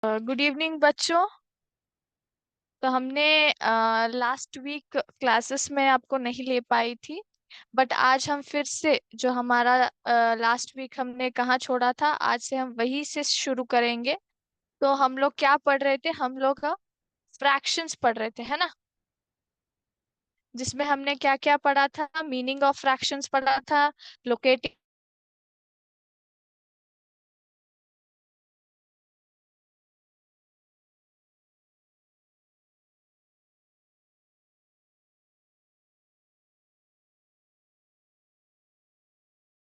Good evening बच्चों। तो हमने लास्ट वीक क्लासेस में आपको नहीं ले पाई थी, बट आज हम फिर से जो हमारा लास्ट वीक हमने कहाँ छोड़ा था, आज से हम वही से शुरू करेंगे। तो हम लोग क्या पढ़ रहे थे? हम लोग फ्रैक्शंस पढ़ रहे थे, है ना? जिसमें हमने क्या क्या पढ़ा था? मीनिंग ऑफ फ्रैक्शंस पढ़ा था, लोकेटिंग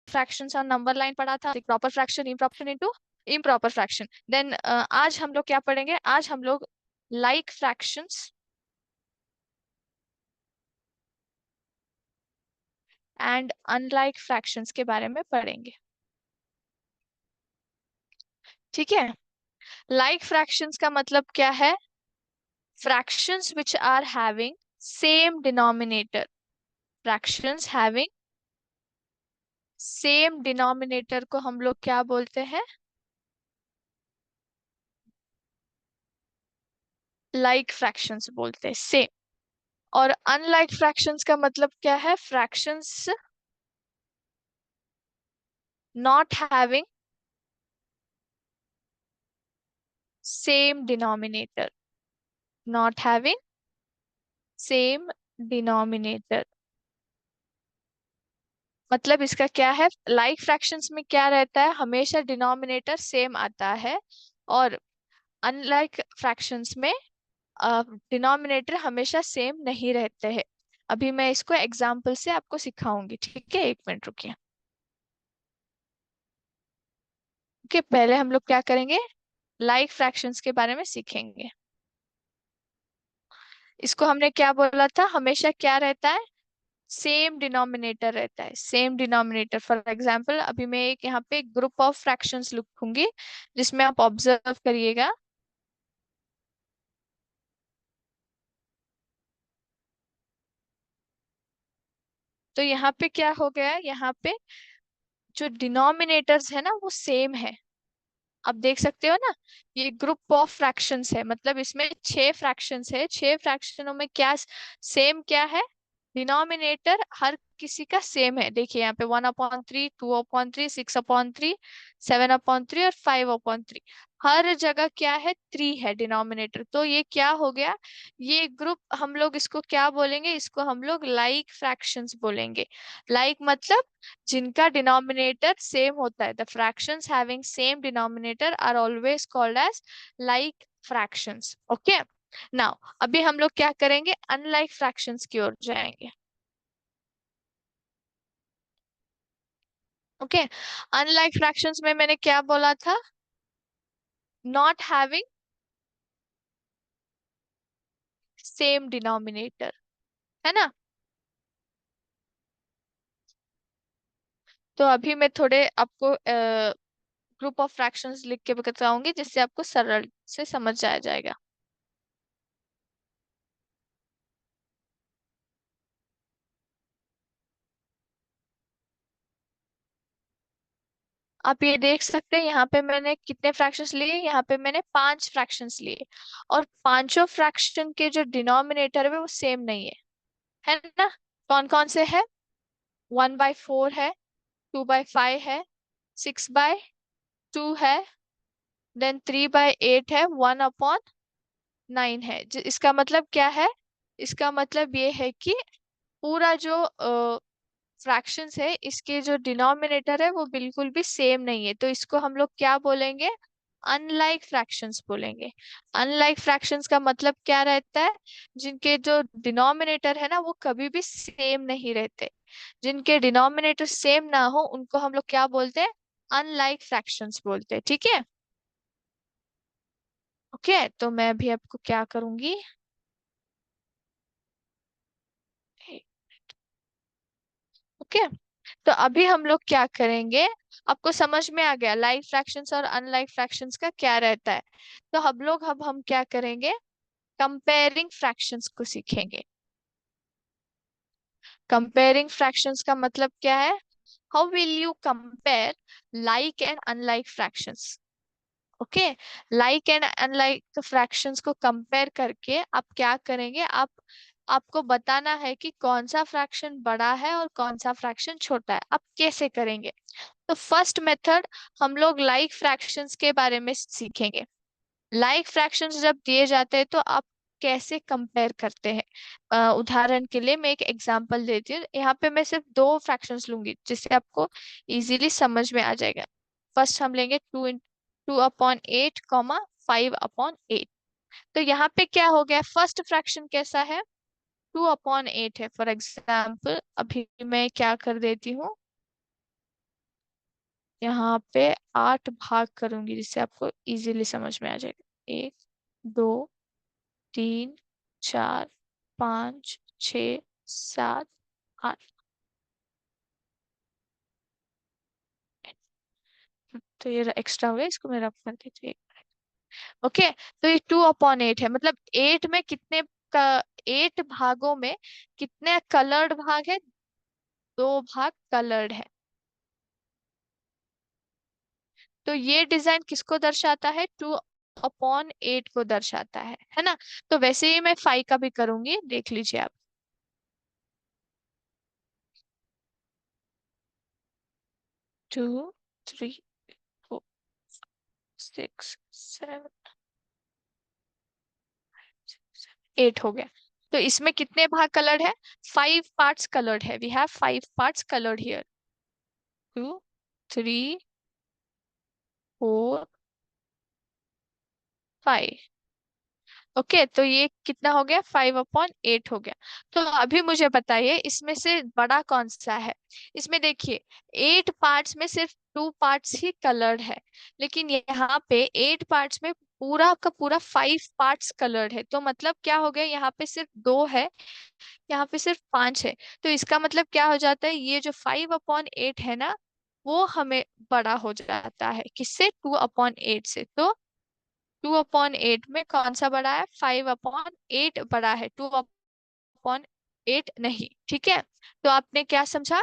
फ्रैक्शंस और नंबर लाइन पढ़ा था, proper fraction, improper into improper fraction. Then आज हम लोग क्या पढ़ेंगे? आज हम लोग like fractions and unlike fractions के बारे में पढ़ेंगे। ठीक है। लाइक फ्रैक्शंस का मतलब क्या है? Fractions which are having same denominator. Fractions having same denominator को हम लोग क्या बोलते हैं? लाइक फ्रैक्शंस बोलते हैं, सेम। और अनलाइक फ्रैक्शंस का मतलब क्या है? Fractions not having same denominator. Not having same denominator मतलब इसका क्या है? लाइक फ्रैक्शंस में क्या रहता है? हमेशा डिनोमिनेटर सेम आता है। और अनलाइक फ्रैक्शंस में डिनोमिनेटर हमेशा सेम नहीं रहते हैं। अभी मैं इसको एग्जाम्पल से आपको सिखाऊंगी, ठीक है? एक मिनट रुकिए। ओके, पहले हम लोग क्या करेंगे? लाइक फ्रैक्शंस के बारे में सीखेंगे। इसको हमने क्या बोला था? हमेशा क्या रहता है? सेम डिनोमिनेटर रहता है, सेम डिनोमिनेटर। फॉर एग्जाम्पल अभी मैं एक यहाँ पे ग्रुप ऑफ फ्रैक्शंस लिखूंगी, जिसमें आप ऑब्जर्व करिएगा। तो यहाँ पे क्या हो गया है? यहाँ पे जो डिनोमिनेटर्स है ना, वो सेम है। आप देख सकते हो ना, ये ग्रुप ऑफ फ्रैक्शंस है, मतलब इसमें 6 फ्रैक्शंस है। 6 फ्रैक्शनों में क्या सेम क्या है? डिनोमिनेटर हर किसी का सेम है। देखिए यहाँ पे 1/3, 2/3, 6/3, 7/3 और 5/3। हर जगह क्या है? 3 है डिनोमिनेटर। तो ये क्या हो गया? ये ग्रुप हम लोग इसको क्या बोलेंगे? इसको हम लोग लाइक फ्रैक्शंस बोलेंगे। लाइक मतलब जिनका डिनोमिनेटर सेम होता है। The fractions having same denominator are always called as like fractions. Okay. Now अभी हम लोग क्या करेंगे? अनलाइक फ्रैक्शंस की ओर जाएंगे। ओके। अनलाइक फ्रैक्शंस में मैंने क्या बोला था? नॉट हैविंग सेम डिनोमिनेटर, है ना? तो अभी मैं थोड़े आपको ग्रुप ऑफ फ्रैक्शंस लिख के बताऊंगी, जिससे आपको सरल से समझ आ जाएगा। आप ये देख सकते हैं, यहाँ पे मैंने कितने फ्रैक्शंस लिए? यहाँ पे मैंने 5 फ्रैक्शंस लिए। और पांचों फ्रैक्शन के जो डिनोमिनेटर है वो सेम नहीं है ना? कौन कौन से है? 1/4 है, 2/5 है, 6/2 है, देन 3/8 है, 1/9 है। इसका मतलब क्या है? इसका मतलब ये है कि पूरा जो फ्रैक्शंस है, इसके जो डिनोमिनेटर है वो बिल्कुल भी सेम नहीं है। तो इसको हम लोग क्या बोलेंगे? अनलाइक फ्रैक्शंस बोलेंगे। अनलाइक फ्रैक्शंस का मतलब क्या रहता है? जिनके जो डिनोमिनेटर है ना, वो कभी भी सेम नहीं रहते। जिनके डिनोमिनेटर सेम ना हो, उनको हम लोग क्या बोलते हैं? अनलाइक फ्रैक्शंस बोलते हैं, ठीक है? ओके, तो मैं अभी आपको क्या करूंगी? ओके। तो अभी हम लोग क्या करेंगे? आपको समझ में आ गया लाइक फ्रैक्शंस और अनलाइक फ्रैक्शंस का क्या रहता है? तो हम क्या करेंगे? कंपेयरिंग फ्रैक्शंस को सीखेंगे। कंपेयरिंग फ्रैक्शंस का मतलब क्या है? How will you compare like and unlike fractions? Okay. Like and unlike fractions को कंपेयर करके आप क्या करेंगे, आप आपको बताना है कि कौन सा फ्रैक्शन बड़ा है और कौन सा फ्रैक्शन छोटा है। आप कैसे करेंगे? तो फर्स्ट मेथड, हम लोग लाइक फ्रैक्शंस के बारे में सीखेंगे। लाइक फ्रैक्शंस जब दिए जाते हैं तो आप कैसे कंपेयर करते हैं? उदाहरण के लिए मैं एक एग्जांपल देती हूँ। यहाँ पे मैं सिर्फ दो फ्रैक्शंस लूंगी जिससे आपको इजीली समझ में आ जाएगा। फर्स्ट हम लेंगे 2/8 कॉमा 5/8। तो यहाँ पे क्या हो गया, फर्स्ट फ्रैक्शन कैसा है? 2/8 है। फॉर एग्जाम्पल अभी मैं क्या कर देती हूँ, यहाँ पे 8 भाग करूंगी जिससे आपको इजीली समझ में आ जाएगा। 1, 2, 3, 4, 5, 6, 7, 8। तो ये एक्स्ट्रा हो गया, इसको मैं रब कर देती हूँ। ओके। तो ये 2/8 है, मतलब 8 में कितने का, 8 भागों में कितने कलर्ड भाग है? 2 भाग कलर्ड है। तो ये डिजाइन किसको दर्शाता है? 2/8 को दर्शाता है ना? तो वैसे ही मैं 5 का भी करूंगी, देख लीजिए आप। 2, 3, 4, 6, 7, 8 हो गया। तो इसमें कितने भाग कलर्ड है? 5 पार्ट्स कलर्ड है। We have 5 parts coloured here. 2, 3, 4, 5। Okay, तो ये कितना हो गया? 5/8 हो गया। तो अभी मुझे बताइए इसमें से बड़ा कौन सा है? इसमें देखिए, 8 पार्ट्स में सिर्फ 2 पार्ट्स ही कलर्ड है, लेकिन यहाँ पे 8 पार्ट्स में पूरा का पूरा 5 पार्ट्स कलर्ड है। तो मतलब क्या हो गया, यहाँ पे सिर्फ 2 है, यहाँ पे सिर्फ 5 है। तो इसका मतलब क्या हो जाता है, ये जो 5/8 है ना, वो हमें बड़ा हो जाता है किससे? 2/8 से। तो 2/8 में कौन सा बड़ा है? 5/8 बड़ा है, 2/8 नहीं। ठीक है। तो आपने क्या समझा?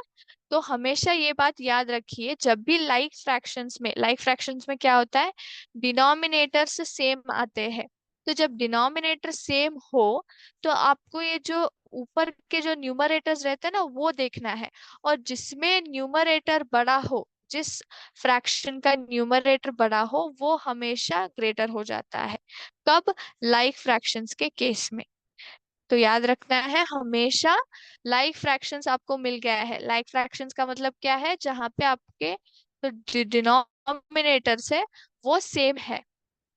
तो हमेशा ये बात याद रखिए, जब भी लाइक फ्रैक्शंस में क्या होता है, डिनोमिनेटर्स सेम आते हैं। तो जब डिनोमिनेटर सेम हो तो आपको ये जो ऊपर के जो न्यूमरेटर्स रहते हैं ना, वो देखना है। और जिसमें न्यूमरेटर बड़ा हो, जिस फ्रैक्शन का न्यूमरेटर बड़ा हो, वो हमेशा ग्रेटर हो जाता है। कब? लाइक फ्रैक्शंस के केस में। तो याद रखना है हमेशा, लाइक फ्रैक्शंस आपको मिल गया है। लाइक फ्रैक्शंस का मतलब क्या है? जहाँ पे आपके जो डिनोमिनेटर्स है वो सेम है।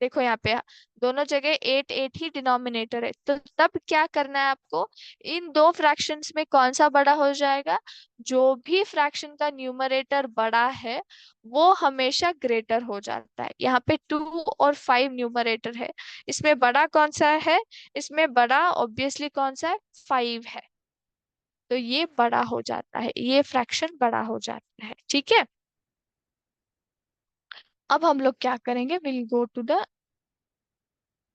देखो यहाँ पे दोनों जगह 8 8 ही डिनोमिनेटर है। तो तब क्या करना है आपको, इन दो फ्रैक्शंस में कौन सा बड़ा हो जाएगा? जो भी फ्रैक्शन का न्यूमरेटर बड़ा है वो हमेशा ग्रेटर हो जाता है। यहाँ पे 2 और 5 न्यूमरेटर है, इसमें बड़ा कौन सा है? इसमें बड़ा ऑब्वियसली कौन सा है? 5 है। तो ये बड़ा हो जाता है, ये फ्रैक्शन बड़ा हो जाता है। ठीक है। अब हम लोग क्या करेंगे,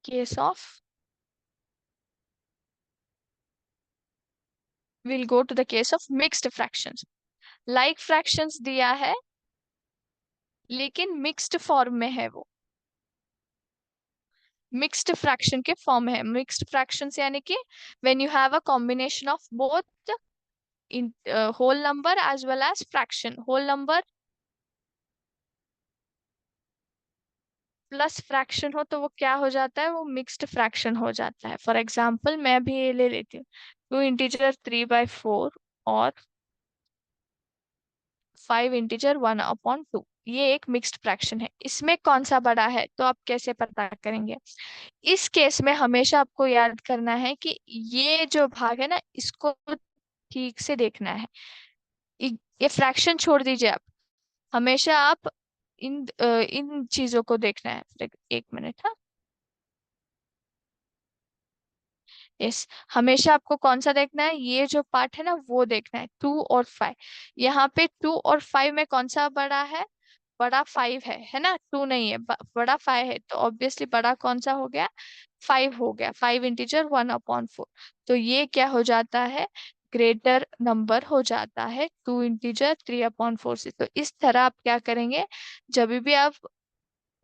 case of will go to the case of mixed fractions. Like fractions दिया है लेकिन मिक्स्ड फॉर्म में है वो, मिक्स्ड फ्रैक्शन के फॉर्म है। मिक्स्ड फ्रैक्शंस यानी कि when you have a combination of both in whole number as well as fraction. Whole number plus fraction हो तो वो क्या हो जाता है? वो मिक्स्ड फ्रैक्शन हो जाता है। फॉर एग्जाम्पल मैं भी ये ले लेती हूँ, 2 इंटीजर 3/4 और 5 इंटीजर 1/2। ये एक मिक्स्ड फ्रैक्शन है। इसमें कौन सा बड़ा है? तो आप कैसे पता करेंगे? इस केस में हमेशा आपको याद करना है कि ये जो भाग है ना, इसको ठीक से देखना है। ये फ्रैक्शन छोड़ दीजिए आप, हमेशा आप इन चीजों को देखना है। एक मिनट। हाँ, यस। हमेशा आपको कौन सा देखना है? ये जो पार्ट है ना, वो देखना है, 2 और 5। यहाँ पे 2 और 5 में कौन सा बड़ा है? बड़ा 5 है ना? 2 नहीं है, बड़ा 5 है। तो ऑब्वियसली बड़ा कौन सा हो गया? 5 हो गया। 5 इंटीजर 1/4। तो ये क्या हो जाता है? ग्रेटर नंबर हो जाता है 2 इंटीजर 3/4 से। तो इस तरह आप क्या करेंगे, जब भी आप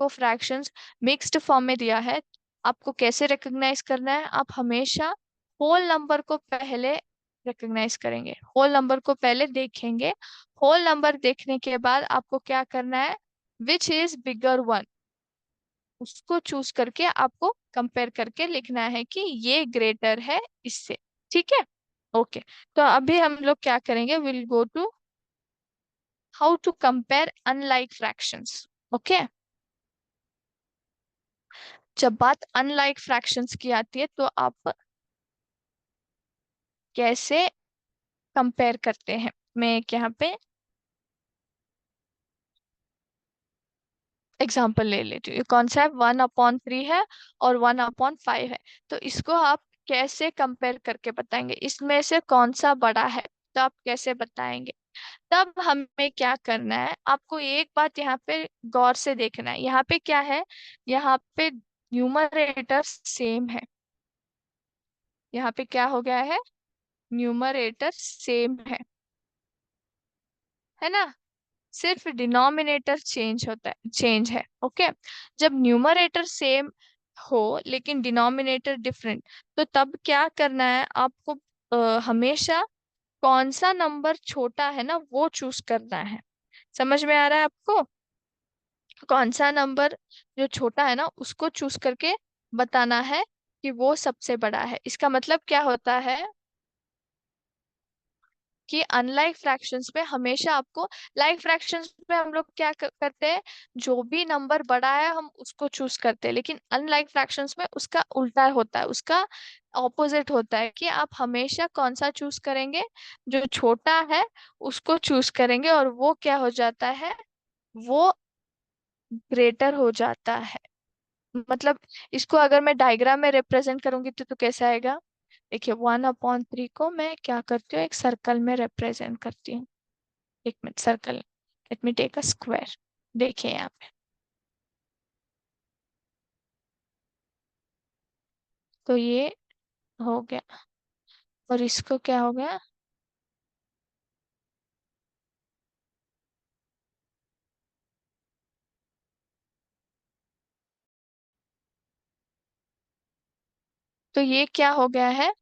आपको फ्रैक्शंस मिक्स्ड फॉर्म में दिया है, आपको कैसे रिकॉग्नाइज करना है? आप हमेशा होल नंबर को पहले रिकॉग्नाइज करेंगे, होल नंबर को पहले देखेंगे। होल नंबर देखने के बाद आपको क्या करना है? विच इज बिगर वन, उसको चूज करके आपको कंपेयर करके लिखना है कि ये ग्रेटर है इससे। ठीक है, ओके। तो अभी हम लोग क्या करेंगे, will go to how to compare unlike fractions. Okay, जब बात अनलाइक फ्रैक्शंस की आती है तो आप कैसे कंपेयर करते हैं? मैं एक यहाँ पे एग्जाम्पल ले लेती हूँ। ये कौन सा है? 1/3 है और 1/5 है। तो इसको आप कैसे कंपेयर करके बताएंगे, इसमें से कौन सा बड़ा है? तो आप कैसे बताएंगे? तब हमें क्या करना है, आपको एक बात यहाँ पे गौर से देखना है। यहाँ पे क्या है? यहाँ पे न्यूमरेटर सेम है। यहाँ पे क्या हो गया है? न्यूमरेटर सेम है ना? सिर्फ डिनोमिनेटर चेंज होता है, चेंज है। ओके, जब न्यूमरेटर सेम हो लेकिन डिनोमिनेटर डिफरेंट, तो तब क्या करना है आपको? हमेशा कौन सा नंबर छोटा है ना वो चूज करना है। समझ में आ रहा है आपको? कौन सा नंबर जो छोटा है ना उसको चूज करके बताना है कि वो सबसे बड़ा है। इसका मतलब क्या होता है कि अनलाइक फ्रैक्शंस में हमेशा आपको, लाइक फ्रैक्शंस में हम लोग क्या करते हैं, जो भी नंबर बड़ा है हम उसको चूज करते हैं, लेकिन अनलाइक फ्रैक्शंस में उसका उल्टा होता है, उसका ऑपोजिट होता है कि आप हमेशा कौन सा चूज करेंगे? जो छोटा है उसको चूज करेंगे, और वो क्या हो जाता है? वो ग्रेटर हो जाता है। मतलब इसको अगर मैं डायग्राम में रिप्रेजेंट करूंगी तो कैसे आएगा? देखिए, 1/3 को मैं क्या करती हूँ, एक सर्कल में रिप्रेजेंट करती हूँ। एक minute, circle, let me take a square. देखिए यहाँ पे, तो ये हो गया, और इसको क्या हो गया? तो ये क्या हो गया है?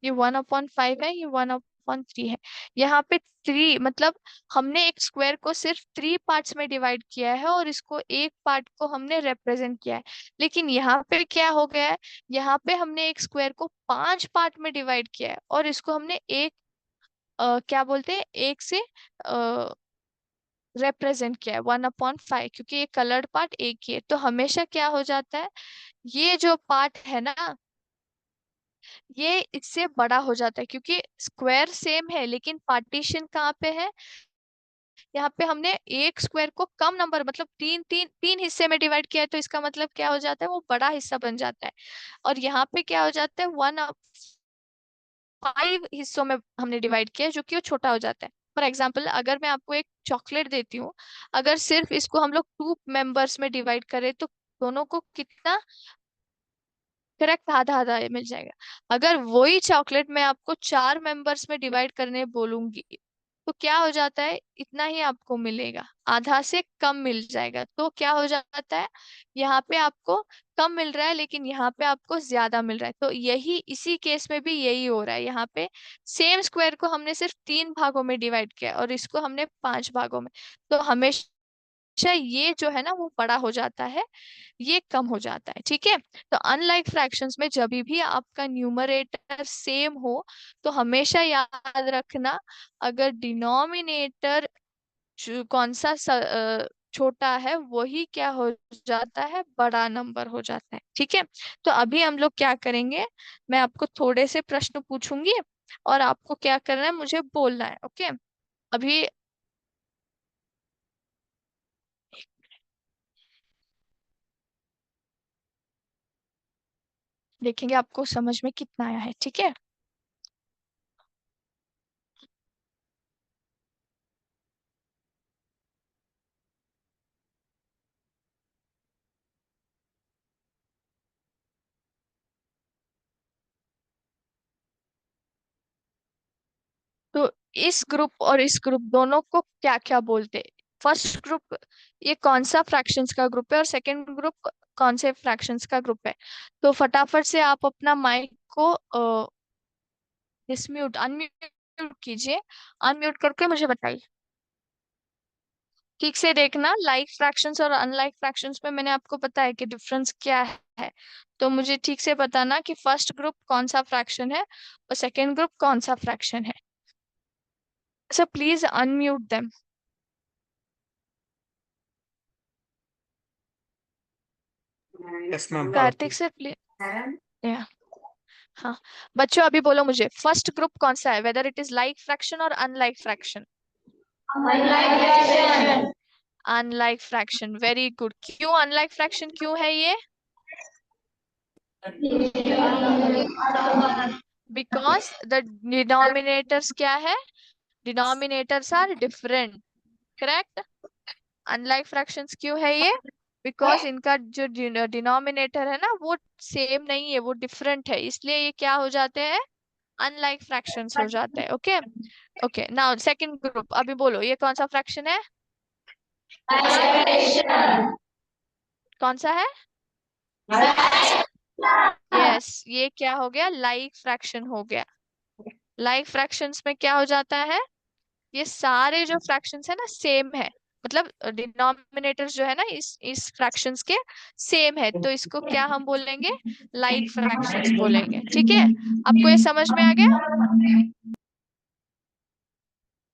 ये 1/5 है, ये 1/3 है। यहाँ पे 3 मतलब हमने एक स्क्वायर को सिर्फ 3 पार्ट्स में डिवाइड किया है और इसको एक पार्ट को हमने रिप्रेजेंट किया है। लेकिन यहाँ पे क्या हो गया है? यहाँ पे हमने एक स्क्वायर को 5 पार्ट में डिवाइड किया है और इसको हमने एक क्या बोलते हैं, एक से रिप्रेजेंट किया है 1/5, क्योंकि ये कलर्ड पार्ट एक ही है। तो हमेशा क्या हो जाता है, ये जो पार्ट है ना ये इससे बड़ा हो जाता है, क्योंकि स्क्वायर सेम है लेकिन पार्टीशन कहाँ पे है? यहाँ पे हमने एक स्क्वायर को कम नंबर, मतलब तीन तीन तीन हिस्से में डिवाइड किया है, तो इसका मतलब क्या हो जाता है? वो बड़ा हिस्सा बन जाता है। और यहाँ पे क्या हो जाता है? 1/5 हिस्सों में हमने डिवाइड किया है, जो कि वो छोटा हो जाता है। फॉर एग्जाम्पल, अगर मैं आपको एक चॉकलेट देती हूँ, अगर सिर्फ इसको हम लोग 2 मेंबर्स में डिवाइड करें तो दोनों को कितना? करेक्ट, आधा आधा मिल जाएगा। अगर वही चॉकलेट मैं आपको 4 मेंबर्स में डिवाइड करने बोलूंगी तो क्या हो जाता है? इतना ही आपको मिलेगा, आधा से कम मिल जाएगा। तो क्या हो जाता है, यहाँ पे आपको कम मिल रहा है लेकिन यहाँ पे आपको ज्यादा मिल रहा है। तो यही, इसी केस में भी यही हो रहा है। यहाँ पे सेम स्क्वायर को हमने सिर्फ 3 भागों में डिवाइड किया और इसको हमने 5 भागों में। तो हमेशा ये जो है ना वो बड़ा हो जाता है, ये कम हो जाता है। ठीक है, तो अनलाइक फ्रैक्शंस में जब भी आपका न्यूमरेटर सेम हो तो हमेशा याद रखना, अगर डिनोमिनेटर कौन सा छोटा है वही क्या हो जाता है? बड़ा नंबर हो जाता है। ठीक है, तो अभी हम लोग क्या करेंगे, मैं आपको थोड़े से प्रश्न पूछूंगी और आपको क्या करना है, मुझे बोलना है। ओके, अभी देखेंगे आपको समझ में कितना आया है। ठीक है, तो इस ग्रुप और इस ग्रुप दोनों को क्या क्या बोलते हैं? फर्स्ट ग्रुप ये कौन सा फ्रैक्शंस का ग्रुप है और सेकंड ग्रुप कौन से फ्रैक्शंस का ग्रुप है। तो फटाफट से आप अपना माइक को डिसम्यूट अनम्यूट कीजिए। अनम्यूट करके मुझे बताइए। ठीक से देखना, लाइक फ्रैक्शंस और अनलाइक फ्रैक्शंस में मैंने आपको बताया कि डिफरेंस क्या है। तो मुझे ठीक से बताना कि फर्स्ट ग्रुप कौन सा फ्रैक्शन है और सेकंड ग्रुप कौन सा फ्रैक्शन है। So please unmute them. Yes ma'am. Kartik sir please. या हाँ, बच्चों अभी बोलो मुझे फर्स्ट ग्रुप कौन सा है, whether it is like fraction और unlike fraction. Unlike fraction, very good. क्यों अनलाइक फ्रैक्शन क्यों है ये? बिकॉज द डिनोमिनेटर्स क्या है, denominators are different. Correct. Unlike fractions क्यों है ये? बिकॉज इनका जो डिनोमिनेटर है ना वो सेम नहीं है, वो डिफरेंट है, इसलिए ये क्या हो जाते हैं, अनलाइक फ्रैक्शंस हो जाते हैं। Okay. Okay now second group, अभी बोलो ये कौन सा फ्रैक्शन है? कौन सा है? यस ये क्या हो गया, लाइक फ्रैक्शन हो गया। लाइक फ्रैक्शंस में क्या हो जाता है, ये सारे जो फ्रैक्शंस है ना सेम है, मतलब डिनोमिनेटर्स जो है ना इस फ्रैक्शंस के सेम है, तो इसको क्या हम बोलेंगे, लाइक फ्रैक्शंस बोलेंगे। ठीक है, आपको ये समझ में आ गया?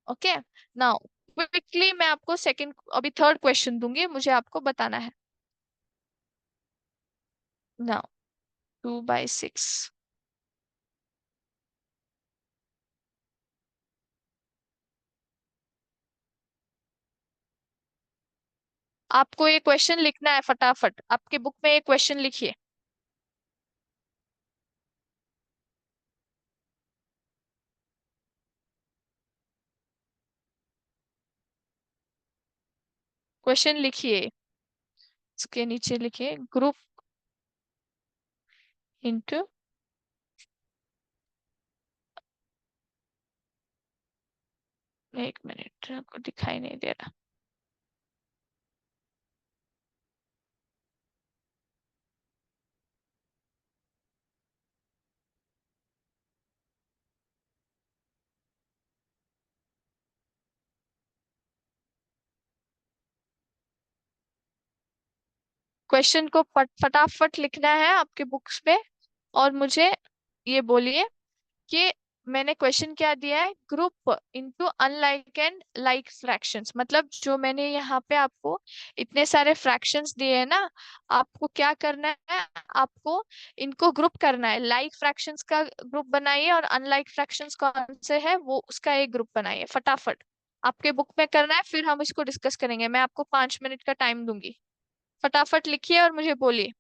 ओके नाउ क्विकली मैं आपको सेकंड अभी थर्ड क्वेश्चन दूंगी, मुझे आपको बताना है। नाउ 2/6। आपको ये क्वेश्चन लिखना है फटाफट, आपके बुक में ये क्वेश्चन लिखिए। क्वेश्चन लिखिए, इसके नीचे लिखिए ग्रुप इंटू, एक मिनट आपको दिखाई नहीं दे रहा। क्वेश्चन को फटाफट लिखना है आपके बुक्स पे, और मुझे ये बोलिए कि मैंने क्वेश्चन क्या दिया है, group into unlike and like fractions, मतलब जो मैंने यहाँ पे आपको इतने सारे फ्रैक्शंस दिए हैं ना, आपको क्या करना है, आपको इनको ग्रुप करना है। लाइक फ्रैक्शंस का ग्रुप बनाइए और अनलाइक फ्रैक्शंस कौन से है वो उसका एक ग्रुप बनाइए फटाफट। आपके बुक में करना है, फिर हम इसको डिस्कस करेंगे। मैं आपको 5 मिनट का टाइम दूंगी, फटाफट लिखिए और मुझे बोलिए।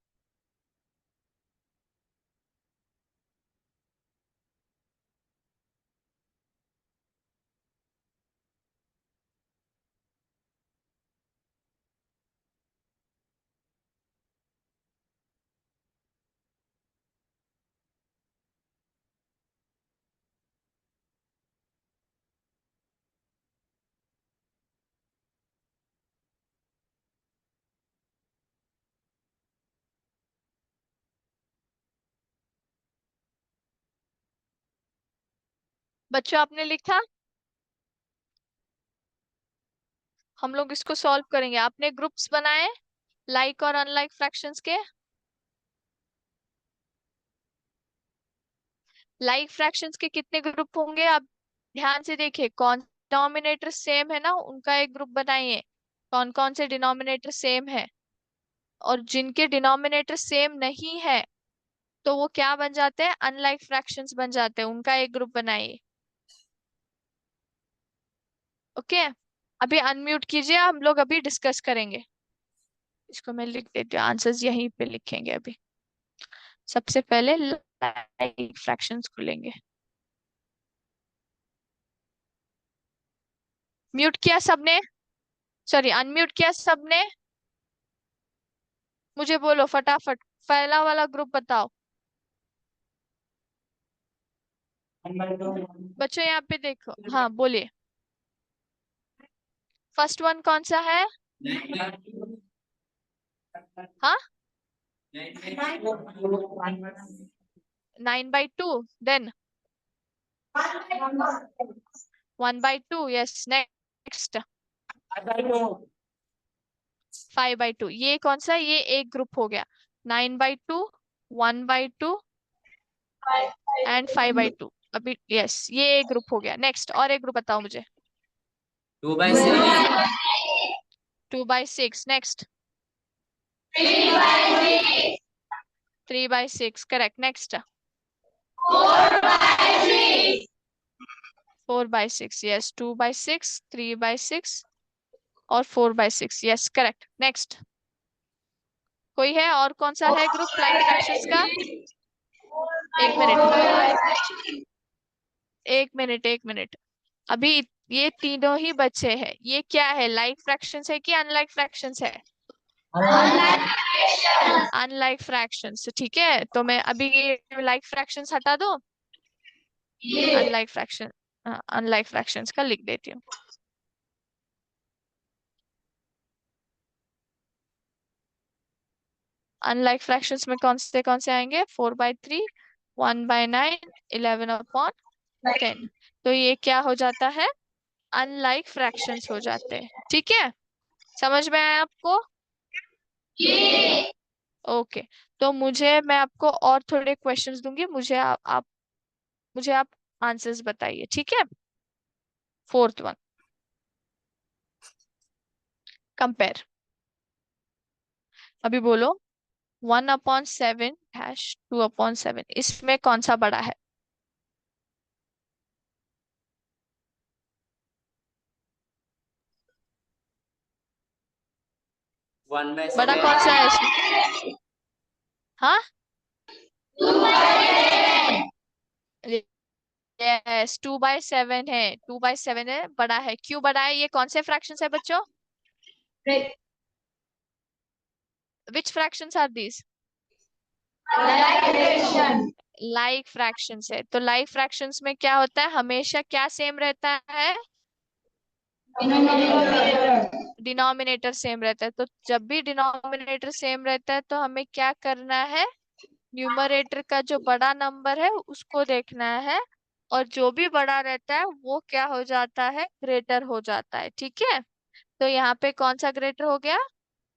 बच्चों आपने लिखा? हम लोग इसको सॉल्व करेंगे। आपने ग्रुप्स बनाए लाइक और अनलाइक फ्रैक्शंस के? लाइक फ्रैक्शंस के कितने ग्रुप होंगे आप ध्यान से देखिए, कौन डिनोमिनेटर सेम है ना उनका एक ग्रुप बनाइए, कौन कौन से डिनोमिनेटर सेम है, और जिनके डिनोमिनेटर सेम नहीं है तो वो क्या बन जाते हैं, अनलाइक फ्रैक्शंस बन जाते हैं, उनका एक ग्रुप बनाइए। ओके अभी अनम्यूट कीजिए, हम लोग अभी डिस्कस करेंगे। इसको मैं लिख देती हूँ, आंसर्स यहीं पे लिखेंगे अभी। सबसे पहले लाइक फ्रैक्शंस खुलेंगे। म्यूट किया सबने? सॉरी अनम्यूट किया सबने? मुझे बोलो फटाफट, पहला वाला ग्रुप बताओ। बच्चों यहाँ पे देखो, हाँ बोलिए। फर्स्ट वन कौन सा है? हाँ, 9/2, देन 1/2, यस, नेक्स्ट 5/2, ये कौन सा, ये एक ग्रुप हो गया। 9/2, 1/2 एंड 5/2, अभी यस, ये एक ग्रुप हो गया। नेक्स्ट और एक ग्रुप बताओ मुझे। 2/6, 2/6, नेक्स्ट 3/6, करेक्ट, नेक्स्ट 4/6, यस, 2/6, 3/6 और 4/6, यस, करेक्ट, नेक्स्ट। कोई है और? कौन सा है ग्रुप लाइक फ्रैक्शंस का? एक मिनट, एक मिनट, एक मिनट, अभी ये तीनों ही बचे हैं। ये क्या है, लाइक फ्रैक्शंस है कि अनलाइक फ्रैक्शंस है? अनलाइक फ्रैक्शंस, ठीक है, तो मैं अभी ये लाइक फ्रैक्शंस हटा दो, अनलाइक फ्रैक्शन, अनलाइक फ्रैक्शंस का लिख देती हूँ। अनलाइक फ्रैक्शंस में कौन से आएंगे? 4/3, 1/9, 11/10। तो ये क्या हो जाता है? अनलाइक फ्रैक्शंस हो जाते हैं, ठीक है, समझ में आया आपको? ओके, तो मैं आपको और थोड़े क्वेश्चंस दूंगी, मुझे आप आंसर्स बताइए, ठीक है? Fourth one, compare. अभी बोलो, 1/7 -2/7, इसमें कौन सा बड़ा है? बड़ा कौन सा है इसमें? 1/7, हाँ, यस, 2/7 है, 2/7 है, बड़ा है। क्यों बड़ा है? ये कौन से फ्रैक्शंस है बच्चों? Which fractions are these? Like fractions है। तो लाइक फ्रैक्शंस में क्या होता है, हमेशा क्या सेम रहता है? डिनोमिनेटर सेम रहता है। तो जब भी डिनोमिनेटर सेम रहता है तो हमें क्या करना है? न्यूमरेटर का जो बड़ा नंबर है उसको देखना है, और जो भी बड़ा रहता है वो क्या हो जाता है? ग्रेटर हो जाता है, ठीक है। तो यहाँ पे कौन सा ग्रेटर हो गया?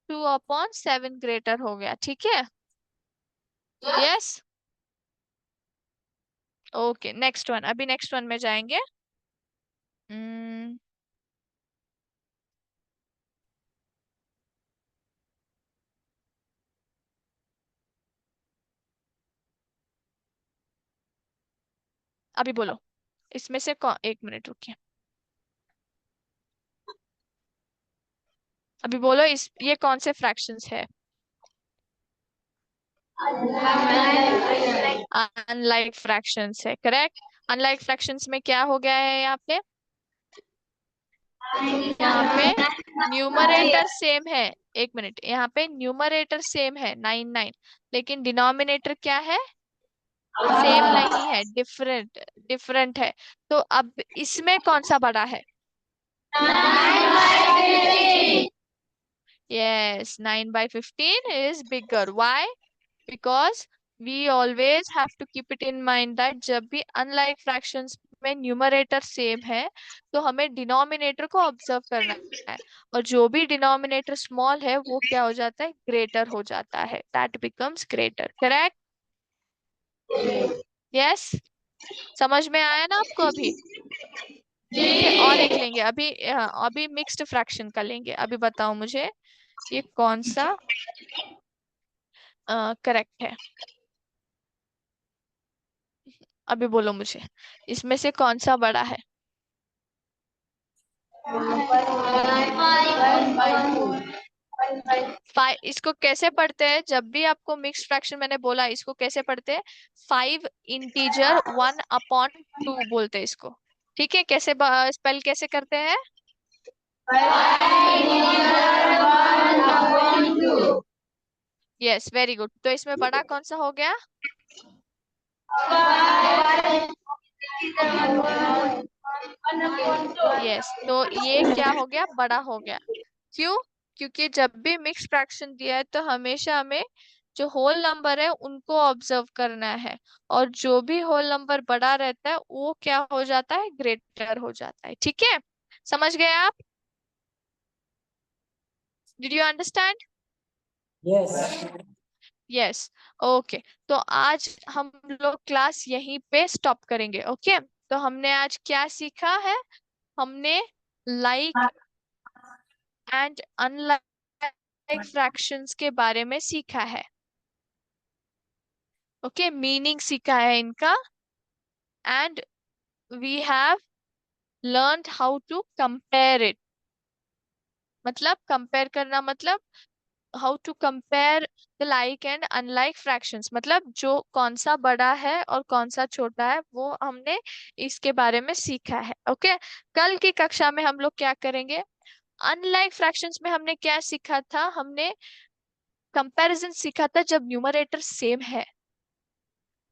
2/7 ग्रेटर हो गया, ठीक है, यस। ओके, नेक्स्ट वन, अभी नेक्स्ट वन में जाएंगे। Hmm, अभी बोलो, इसमें से कौन, एक मिनट रुकिए, अभी बोलो, ये कौन से फ्रैक्शंस है? अनलाइक फ्रैक्शंस है, करेक्ट। अनलाइक फ्रैक्शंस में क्या हो गया है यहाँ पे? यहाँ पे न्यूमरेटर सेम है, एक मिनट, यहाँ पे न्यूमरेटर सेम है 9 9, लेकिन डिनोमिनेटर क्या है? सेम नहीं है, डिफरेंट, डिफरेंट है। तो अब इसमें कौन सा बड़ा है? Yes, 9/15 is bigger. Why? Because we always have to keep it in mind that जब भी unlike fractions में न्यूमरेटर सेम है तो हमें डिनोमिनेटर को ऑब्जर्व करना है, और जो भी डिनोमिनेटर स्मॉल है वो क्या हो जाता है? ग्रेटर हो जाता है, that becomes greater, correct, yes, समझ में आया ना आपको अभी? ठीक है, और एक लेंगे अभी, अभी मिक्स्ड फ्रैक्शन का लेंगे। अभी बताओ मुझे, ये कौन सा करेक्ट है? अभी बोलो मुझे, इसमें से कौन सा बड़ा है? इसको कैसे पढ़ते हैं? जब भी आपको मिक्स फ्रैक्शन मैंने बोला, इसको कैसे पढ़ते हैं? 5 इंटीजर 1/2 बोलते हैं इसको, ठीक है। कैसे स्पेल कैसे करते हैं? Yes, very good. तो इसमें बड़ा कौन सा हो गया? यस, तो ये क्या हो गया, बड़ा हो गया। क्यों? क्योंकि जब भी मिक्स फ्रैक्शन दिया है तो हमेशा हमें जो होल नंबर है उनको ऑब्जर्व करना है, और जो भी होल नंबर बड़ा रहता है वो क्या हो जाता है, ग्रेटर हो जाता है। ठीक है, समझ गए आप? Did you understand? Yes. Yes. Okay, तो आज हम लोग क्लास यहीं पे स्टॉप करेंगे। ओके, तो हमने आज क्या सीखा है? हमने लाइक एंड अनलाइक फ्रैक्शंस के बारे में सीखा है। ओके, मीनिंग सीखा है इनका, and we have learned how to compare it. मतलब कंपेयर करना, मतलब how to compare the like and unlike fractions, मतलब जो कौन सा बड़ा है और कौन सा छोटा है वो हमने इसके बारे में सीखा है। ओके, कल की कक्षा में हम लोग क्या करेंगे? अनलाइक फ्रैक्शंस में हमने क्या सीखा था? हमने कंपैरिजन सीखा था जब न्यूमरेटर सेम है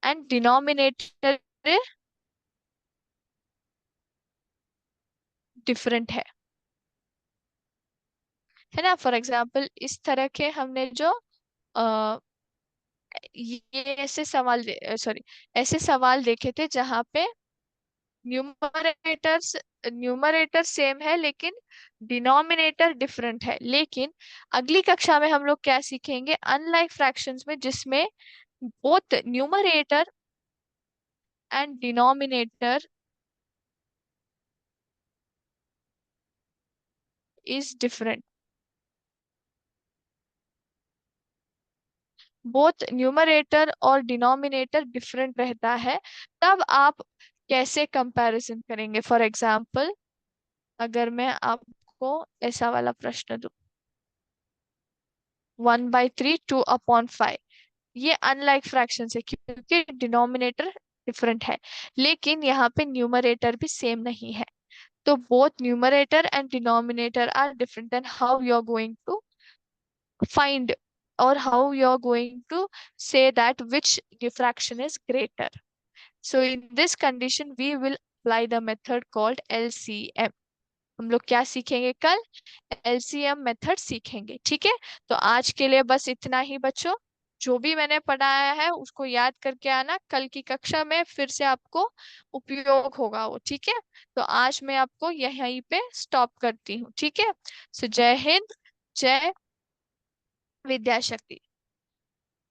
एंड डिनोमिनेटर डिफरेंट है ना। फॉर एग्जाम्पल इस तरह के हमने जो आ, ये ऐसे सवाल सॉरी ऐसे सवाल देखे थे जहाँ पे न्यूमरेटर्स न्यूमरेटर सेम है लेकिन डिनोमिनेटर डिफरेंट है। लेकिन अगली कक्षा में हम लोग क्या सीखेंगे? अनलाइक फ्रैक्शंस में जिसमें both numerator and denominator is different. Both numerator और डिनोमिनेटर डिफरेंट रहता है, तब आप कैसे कंपैरिजन करेंगे? फॉर एग्जाम्पल अगर मैं आपको ऐसा वाला प्रश्न दूं, 1/3 2/5, ये अनलाइक फ्रैक्शन है क्योंकि डिनोमिनेटर डिफरेंट है, लेकिन यहाँ पे न्यूमरेटर भी सेम नहीं है। तो both numerator and denominator are different, then how you are going to find, or how you're going to say that which diffraction is greater. So in this condition we will apply the method called LCM. हम लोग क्या सीखेंगे कल? LCM method सीखेंगे। ठीक है, तो आज के लिए बस इतना ही बच्चों। जो भी मैंने पढ़ाया है उसको याद करके आना, कल की कक्षा में फिर से आपको उपयोग होगा वो। ठीक है, तो आज मैं आपको यहीं पे स्टॉप करती हूँ। ठीक है, सो जय हिंद, जय विद्याशक्ति।